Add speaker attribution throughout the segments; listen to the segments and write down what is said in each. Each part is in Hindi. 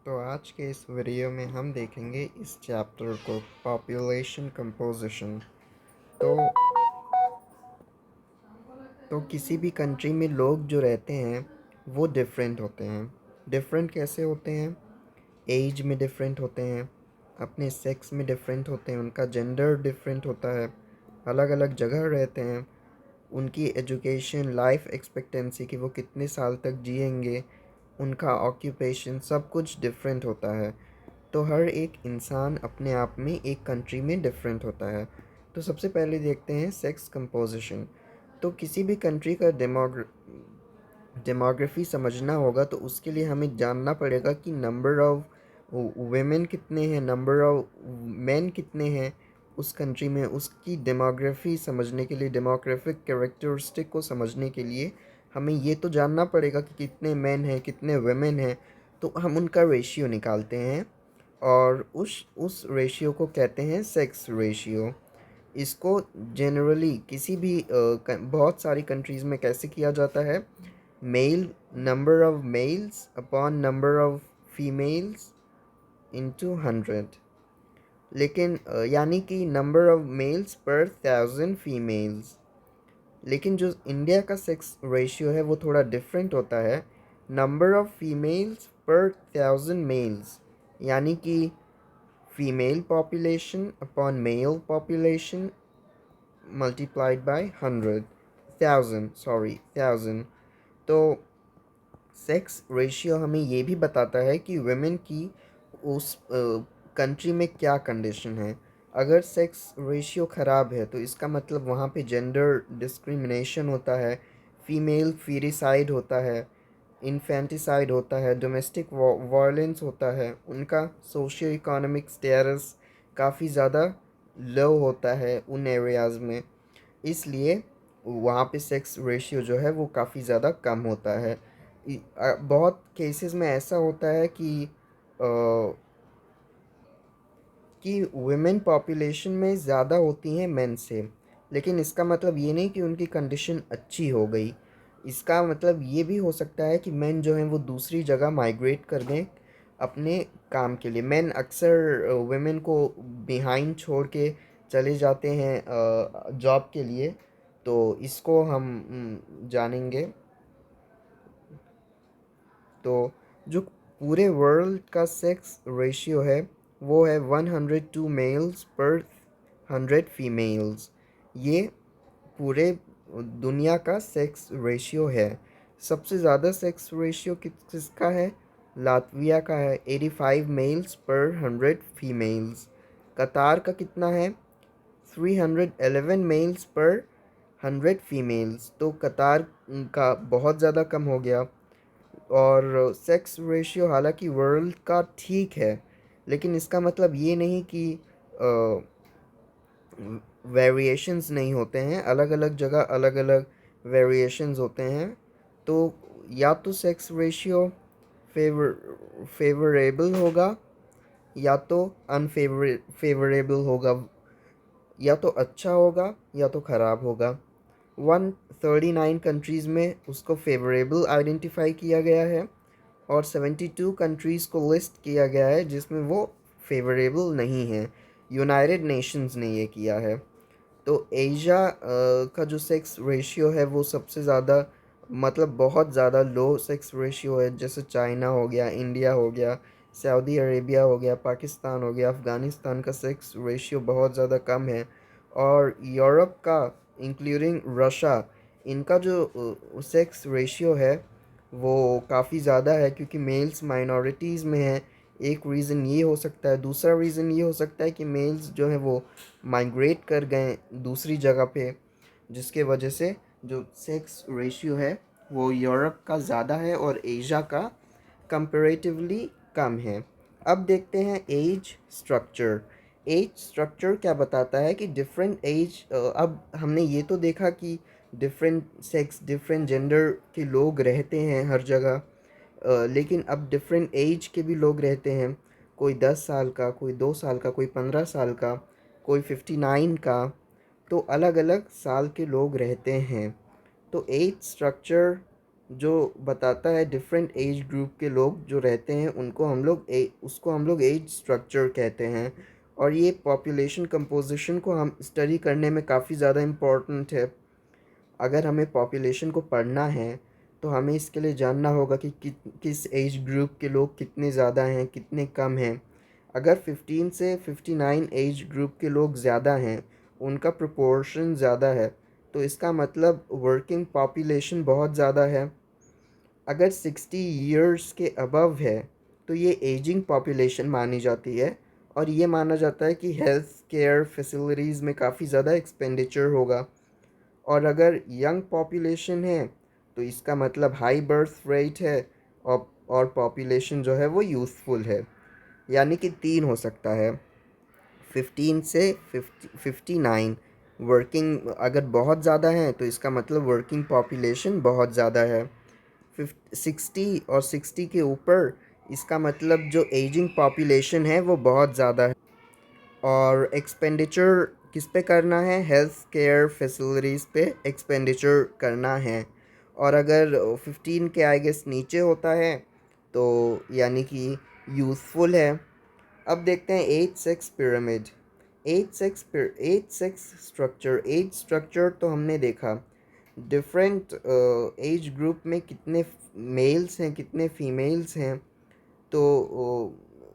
Speaker 1: तो आज के इस वीडियो में हम देखेंगे इस चैप्टर को पॉपुलेशन कंपोजिशन। तो किसी भी कंट्री में लोग जो रहते हैं वो डिफरेंट होते हैं। डिफरेंट कैसे होते हैं? एज में डिफरेंट होते हैं, अपने सेक्स में डिफरेंट होते हैं, उनका जेंडर डिफरेंट होता है, अलग अलग जगह रहते हैं, उनकी एजुकेशन, लाइफ एक्सपेक्टेंसी कि वो कितने साल तक जिएंगे, उनका ऑक्यूपेशन, सब कुछ डिफरेंट होता है। तो हर एक इंसान अपने आप में एक कंट्री में डिफरेंट होता है। तो सबसे पहले देखते हैं सेक्स कंपोजिशन। तो किसी भी कंट्री का डेमोग्राफी समझना होगा तो उसके लिए हमें जानना पड़ेगा कि नंबर ऑफ वेमेन कितने हैं, नंबर ऑफ मेन कितने हैं उस कंट्री में। उसकी डेमोग्राफी समझने के लिए, डेमोग्राफिक कैरेक्टरिस्टिक को समझने के लिए हमें ये तो जानना पड़ेगा कि कितने मेन हैं, कितने वेमेन हैं। तो हम उनका रेशियो निकालते हैं और उस रेशियो को कहते हैं सेक्स रेशियो। इसको जनरली किसी भी बहुत सारी कंट्रीज़ में कैसे किया जाता है? Male, number of males upon number of females into 100। लेकिन यानी कि नंबर ऑफ मेल्स पर 1000 फीमेल्स। लेकिन जो इंडिया का सेक्स रेशियो है वो थोड़ा डिफरेंट होता है। नंबर ऑफ फीमेल्स पर 1000 मेल्स, यानी कि female population upon mail population multiplied by 1000। तो सेक्स रेशियो हमें ये भी बताता है कि वुमेन की उस कंट्री में क्या कंडीशन है। अगर सेक्स रेशियो ख़राब है तो इसका मतलब वहाँ पे जेंडर डिस्क्रिमिनेशन होता है, फीमेल फीरिसाइड होता है, इन्फेंटिसाइड होता है, डोमेस्टिक वायलेंस होता है, उनका सोशियो इकोनॉमिक स्टेटस काफ़ी ज़्यादा लो होता है उन एरियाज़ में। इसलिए वहाँ पे सेक्स रेशियो जो है वो काफ़ी ज़्यादा कम होता है। बहुत केसेस में ऐसा होता है कि वुमेन पॉपुलेशन में ज़्यादा होती हैं मेन से। लेकिन इसका मतलब ये नहीं कि उनकी कंडीशन अच्छी हो गई। इसका मतलब ये भी हो सकता है कि मेन जो हैं वो दूसरी जगह माइग्रेट कर दें अपने काम के लिए। मेन अक्सर वुमेन को बिहाइंड छोड़ के चले जाते हैं जॉब के लिए। तो इसको हम जानेंगे। तो जो पूरे वर्ल्ड का सेक्स रेशियो है वो है 102 मेल्स पर 100 फीमेल्स। ये पूरे दुनिया का सेक्स रेशियो है। सबसे ज़्यादा सेक्स रेशियो किसका है? लातविया का है, 85 मेल्स पर 100 फीमेल्स। कतार का कितना है? 311 मेल्स पर 100 फीमेल्स। तो कतार का बहुत ज़्यादा कम हो गया। और सेक्स रेशियो हालांकि वर्ल्ड का ठीक है, लेकिन इसका मतलब ये नहीं कि वेरिएशंस नहीं होते हैं। अलग अलग जगह अलग अलग वेरिएशंस होते हैं। तो या तो सेक्स रेशियो फेवरेबल होगा या तो फेवरेबल होगा, या तो अच्छा होगा या तो ख़राब होगा। 139 कंट्रीज़ में उसको फेवरेबल आइडेंटिफाई किया गया है और 72 कंट्रीज़ को लिस्ट किया गया है जिसमें वो फेवरेबल नहीं है। यूनाइटेड नेशंस ने ये किया है। तो एशिया का जो सेक्स रेशियो है वो सबसे ज़्यादा, मतलब बहुत ज़्यादा लो सेक्स रेशियो है। जैसे चाइना हो गया, इंडिया हो गया, सऊदी अरेबिया हो गया, पाकिस्तान हो गया, अफ़गानिस्तान का सेक्स रेशियो बहुत ज़्यादा कम है। और यूरोप का इंक्लूडिंग रशिया, इनका जो सेक्स रेशियो है वो काफ़ी ज़्यादा है क्योंकि मेल्स माइनॉरिटीज़ में हैं। एक रीज़न ये हो सकता है। दूसरा रीज़न ये हो सकता है कि मेल्स जो हैं वो माइग्रेट कर गए दूसरी जगह पे, जिसके वजह से जो सेक्स रेशियो है वो यूरोप का ज़्यादा है और एशिया का कंपैरेटिवली कम है। अब देखते हैं एज स्ट्रक्चर। एज स्ट्रक्चर क्या बताता है कि डिफरेंट एज, अब हमने ये तो देखा कि डिफरेंट सेक्स, डिफरेंट जेंडर के लोग रहते हैं हर जगह। लेकिन अब डिफरेंट एज के भी लोग रहते हैं। कोई 10 साल का, कोई 2 साल का, कोई 15 साल का, कोई 59 का। तो अलग अलग साल के लोग रहते हैं। तो एज स्ट्रक्चर जो बताता है डिफरेंट एज ग्रुप के लोग जो रहते हैं उनको हम लोग उसको हम लोग एज स्ट्रक्चर कहते हैं। और ये पॉपुलेशन कंपोजिशन को हम स्टडी करने में काफ़ी ज़्यादा इम्पोर्टेंट है। अगर हमें पॉपुलेशन को पढ़ना है तो हमें इसके लिए जानना होगा कि किस एज ग्रुप के लोग कितने ज़्यादा हैं कितने कम हैं। अगर 15 से 59 एज ग्रुप के लोग ज़्यादा हैं, उनका प्रोपोर्शन ज़्यादा है, तो इसका मतलब वर्किंग पॉपुलेशन बहुत ज़्यादा है। अगर 60 ईयर्स के अबव है तो ये एजिंग पॉपुलेशन मानी जाती है। और ये माना जाता है कि हेल्थ केयर फैसिलिटीज़ में काफ़ी ज़्यादा एक्सपेंडिचर होगा। और अगर यंग पॉपुलेशन है तो इसका मतलब हाई बर्थ रेट है। और पॉपुलेशन जो है वो यूथफुल है। यानी कि तीन हो सकता है, 15 से 59। वर्किंग अगर बहुत ज़्यादा है तो इसका मतलब वर्किंग पॉपुलेशन बहुत ज़्यादा है। 60 और 60 के ऊपर इसका मतलब जो एजिंग पॉपुलेशन है वो बहुत ज़्यादा है। और एक्सपेंडिचर किस पे करना है, हेल्थ केयर फैसिलिटीज़ पे एक्सपेंडिचर करना है। और अगर 15 के आई गेस नीचे होता है तो यानी कि यूथफुल है। अब देखते हैं age sex pyramid. Age structure तो हमने देखा। डिफरेंट एज ग्रुप में कितने मेल्स हैं कितने फीमेल्स हैं, तो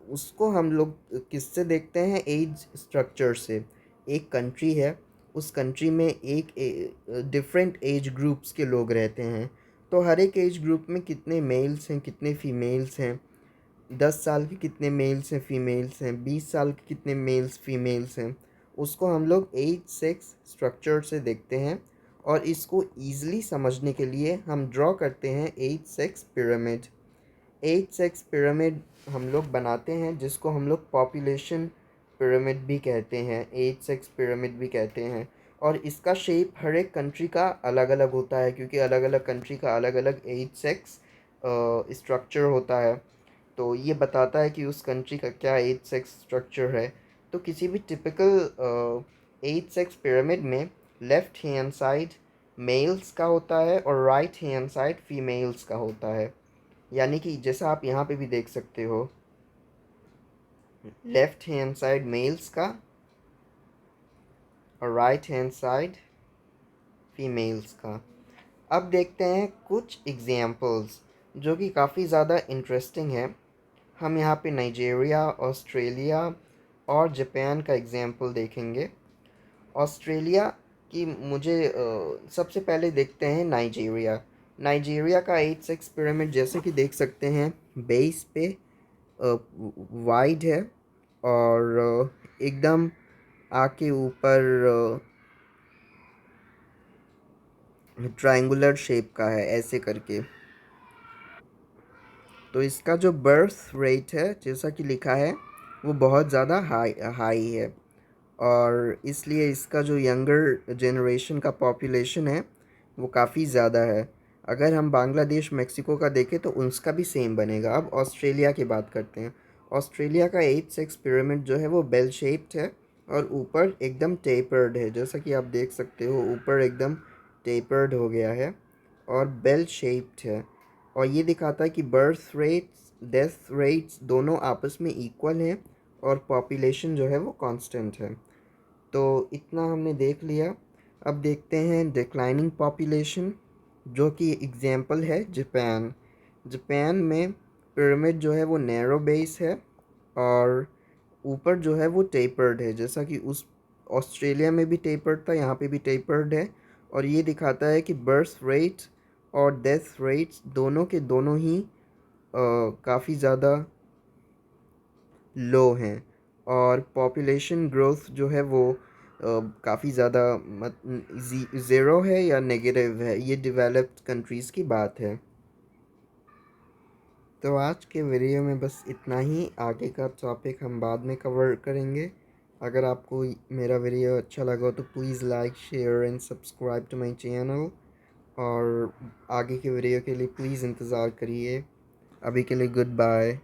Speaker 1: उसको हम लोग किससे देखते हैं, एज स्ट्रक्चर से। एक कंट्री है, उस कंट्री में एक डिफरेंट एज ग्रुप्स के लोग रहते हैं। तो हर एक एज ग्रुप में कितने मेल्स हैं कितने फीमेल्स हैं, 10 साल के कितने मेल्स हैं फीमेल्स हैं, 20 साल के कितने मेल्स फीमेल्स हैं, उसको हम लोग एज सेक्स स्ट्रक्चर से देखते हैं। और इसको ईज़िली समझने के लिए हम ड्रॉ करते हैं age sex pyramid. Age sex pyramid हम लोग बनाते हैं जिसको हम लोग पॉपुलेशन पिरामिड भी कहते हैं, एज सेक्स पिरामिड भी कहते हैं। और इसका शेप हर एक कंट्री का अलग अलग होता है क्योंकि अलग अलग कंट्री का अलग अलग एज सेक्स स्ट्रक्चर होता है। तो ये बताता है कि उस कंट्री का क्या एज सेक्स स्ट्रक्चर है। तो किसी भी टिपिकल एज सेक्स पिरामिड में लेफ़्ट हैंड साइड मेल्स का होता है और राइट हैंड साइड फीमेल्स का होता है। यानी कि जैसा आप यहाँ पे भी देख सकते हो, लेफ्ट हैंड साइड मेल्स का और राइट हैंड साइड फीमेल्स का। अब देखते हैं कुछ एग्जाम्पल्स जो कि काफ़ी ज़्यादा इंटरेस्टिंग है। हम यहाँ पे नाइजीरिया, ऑस्ट्रेलिया और जापान का एग्जाम्पल देखेंगे। ऑस्ट्रेलिया की सबसे पहले देखते हैं नाइजीरिया। नाइजीरिया का एज सेक्स पिरामिड जैसे कि देख सकते हैं, बेस पे वाइड है और एकदम आके ऊपर ट्रायंगुलर शेप का है ऐसे करके। तो इसका जो बर्थ रेट है जैसा कि लिखा है वो बहुत ज़्यादा हाई हाई है। और इसलिए इसका जो यंगर जनरेशन का पॉपुलेशन है वो काफ़ी ज़्यादा है। अगर हम बांग्लादेश मेक्सिको का देखें तो उसका भी सेम बनेगा। अब ऑस्ट्रेलिया की बात करते हैं। ऑस्ट्रेलिया का एज सेक्स पिरामिड जो है वो बेल शेप्ड है और ऊपर एकदम टेपर्ड है, जैसा कि आप देख सकते हो ऊपर एकदम टेपर्ड हो गया है और बेल शेप्ड है। और ये दिखाता है कि बर्थ रेट्स डेथ रेट्स दोनों आपस में इक्वल हैं और पॉपुलेशन जो है वो कांस्टेंट है। तो इतना हमने देख लिया। अब देखते हैं डिक्लाइनिंग पॉपुलेशन, जो कि एग्जाम्पल है जापान। जापान में पिरामिड जो है वो नैरो बेस है और ऊपर जो है वो टेपर्ड है, जैसा कि उस ऑस्ट्रेलिया में भी टेपर्ड था, यहाँ पे भी टेपर्ड है। और ये दिखाता है कि बर्थ रेट और डेथ रेट्स दोनों के दोनों ही काफ़ी ज़्यादा लो हैं। और पॉपुलेशन ग्रोथ जो है वो काफ़ी ज़्यादा ज़ीरो है या नेगेटिव है, ये डेवलप्ड कंट्रीज़ की बात है। तो आज के वीडियो में बस इतना ही। आगे का टॉपिक हम बाद में कवर करेंगे। अगर आपको मेरा वीडियो अच्छा लगा तो please like share and subscribe to my channel. और आगे के वीडियो के लिए प्लीज़ इंतज़ार करिए। अभी के लिए गुड बाय।